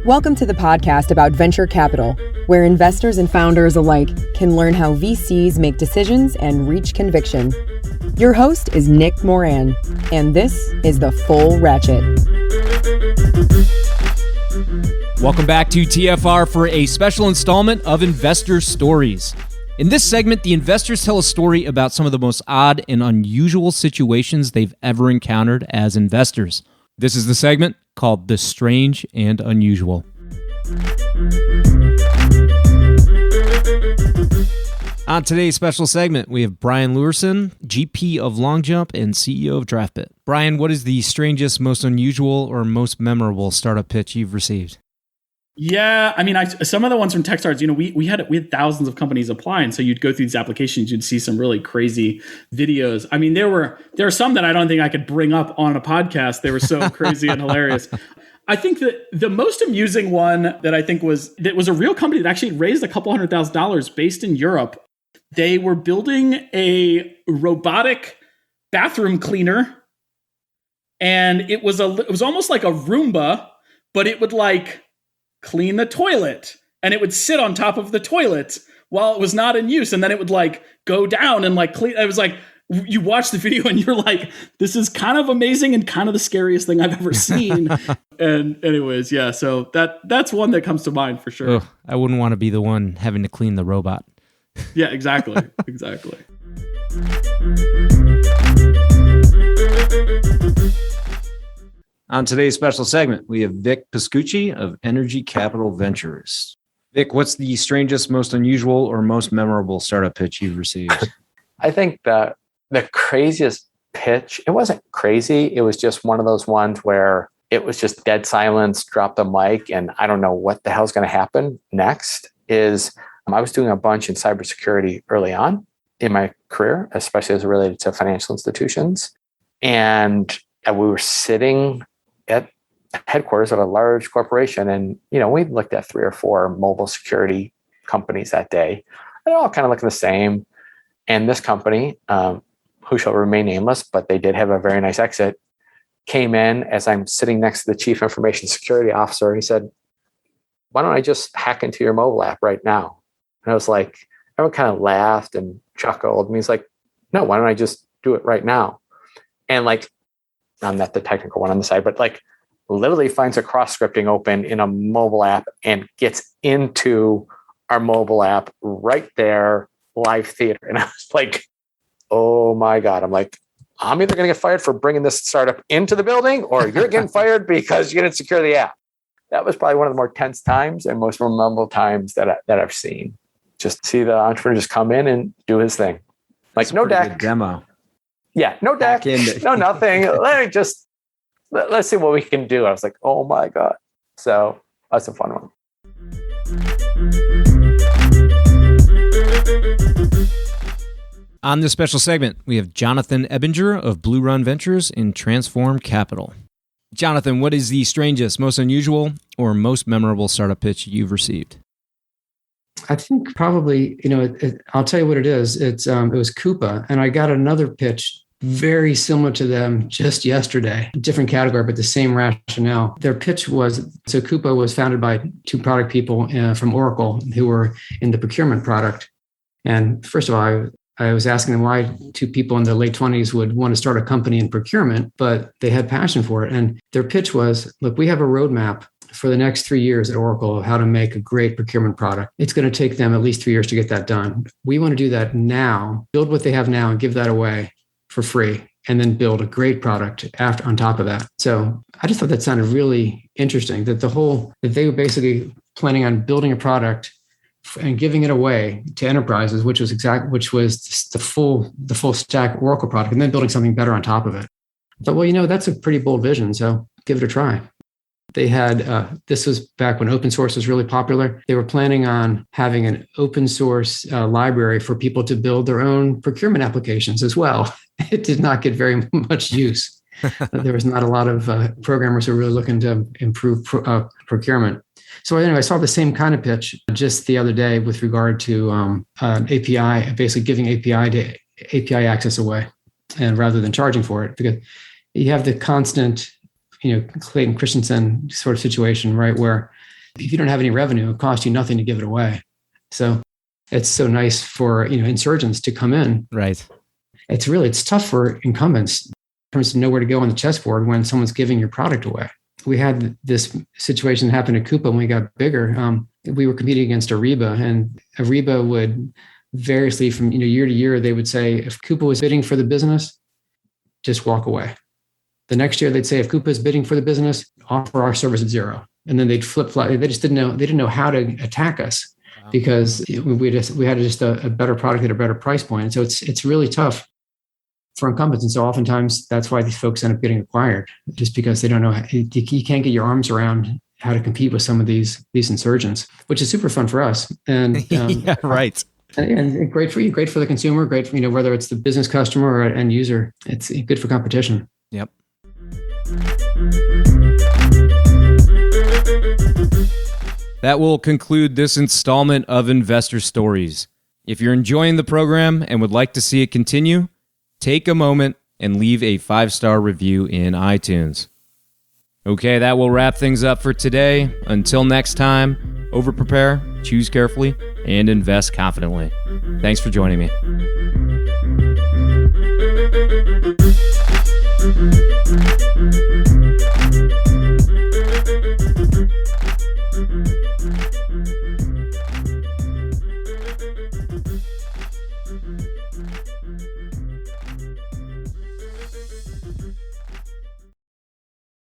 Welcome to the podcast about venture capital, where investors and founders alike can learn how VCs make decisions and reach conviction. Your host is Nick Moran, and this is The Full Ratchet. Welcome back to TFR for a special installment of Investor Stories. In this segment, the investors tell a story about some of the most odd and unusual situations they've ever encountered as investors. This is the segment called The Strange and Unusual. On today's special segment, we have Brian Luerssen, GP of Long Jump and CEO of DraftBit. Brian, what is the strangest, most unusual, or most memorable startup pitch you've received? Yeah, I mean, some of the ones from Techstars, we had thousands of companies applying, so you'd go through these applications, you'd see some really crazy videos. I mean, there were some that I don't think I could bring up on a podcast. They were so crazy and hilarious. I think that the most amusing one that I think was a real company that actually raised a couple $100,000 based in Europe. They were building a robotic bathroom cleaner, and it was almost like a Roomba, but it would clean the toilet, and it would sit on top of the toilet while it was not in use, and then it would go down and clean. It was you watch the video and you're like, this is kind of amazing and kind of the scariest thing I've ever seen. And anyways, yeah, so that's one that comes to mind for sure. Oh, I wouldn't want to be the one having to clean the robot. Yeah, exactly. Exactly. On today's special segment, we have Vic Pascucci of Energy Capital Ventures. Vic, what's the strangest, most unusual, or most memorable startup pitch you've received? I think the craziest pitch, it wasn't crazy. It was just one of those ones where it was just dead silence, drop the mic, and I don't know what the hell's going to happen next. I was doing a bunch in cybersecurity early on in my career, especially as it related to financial institutions. And we were sitting at headquarters of a large corporation. And, we looked at 3 or 4 mobile security companies that day. They all kind of look the same. And this company, who shall remain nameless, but they did have a very nice exit, came in as I'm sitting next to the chief information security officer. And he said, why don't I just hack into your mobile app right now? And I was like, everyone kind of laughed and chuckled. And he's like, no, why don't I just do it right now? And I'm not the technical one on the side, but literally finds a cross scripting open in a mobile app and gets into our mobile app right there, live theater. And I was like, oh my God. I'm like, I'm either going to get fired for bringing this startup into the building, or you're getting fired because you didn't secure the app. That was probably one of the more tense times and most memorable times that I've seen. Just see the entrepreneur just come in and do his thing. That's no a pretty deck. good demo. Yeah, no deck, no nothing. Let's see what we can do. I was like, oh my God. So that's a fun one. On this special segment, we have Jonathan Ebinger of Blue Run Ventures and Transform Capital. Jonathan, what is the strangest, most unusual, or most memorable startup pitch you've received? I think probably, I'll tell you what it is. It was Coupa, and I got another pitch very similar to them just yesterday. Different category, but the same rationale. Their pitch was, so Coupa was founded by 2 product people from Oracle who were in the procurement product. And first of all, I was asking them why 2 people in their late 20s would want to start a company in procurement, but they had passion for it. And their pitch was, look, we have a roadmap for the next 3 years at Oracle of how to make a great procurement product. It's going to take them at least 3 years to get that done. We want to do that now, build what they have now and give that away for free, and then build a great product on top of that. So I just thought that sounded really interesting, that they were basically planning on building a product and giving it away to enterprises, which was the full stack Oracle product, and then building something better on top of it. I thought, well, that's a pretty bold vision, so give it a try. They had, this was back when open source was really popular. They were planning on having an open source library for people to build their own procurement applications as well. It did not get very much use. There was not a lot of programmers who were really looking to improve procurement. So anyway, I saw the same kind of pitch just the other day with regard to API, basically giving API access away, and rather than charging for it, because you have the constant Clayton Christensen sort of situation, right? Where if you don't have any revenue, it costs you nothing to give it away. So it's so nice for, insurgents to come in. Right. It's tough for incumbents in terms of know where to go on the chessboard when someone's giving your product away. We had this situation happen at Coupa when we got bigger. We were competing against Ariba, and Ariba would variously from year to year, they would say, if Coupa was bidding for the business, just walk away. The next year they'd say, if Coupa is bidding for the business, offer our service at zero. And then they'd flip flop. They just didn't know how to attack us because we had just a better product at a better price point. And so it's really tough for incumbents. And so oftentimes that's why these folks end up getting acquired, just because they don't know, you can't get your arms around how to compete with some of these insurgents, which is super fun for us. And yeah, right. And great for you, great for the consumer, great for, whether it's the business customer or end user, it's good for competition. Yep. That will conclude this installment of Investor Stories. If you're enjoying the program and would like to see it continue, take a moment and leave a 5-star review in iTunes. Okay, that will wrap things up for today. Until next time, over-prepare, choose carefully, and invest confidently. Thanks for joining me.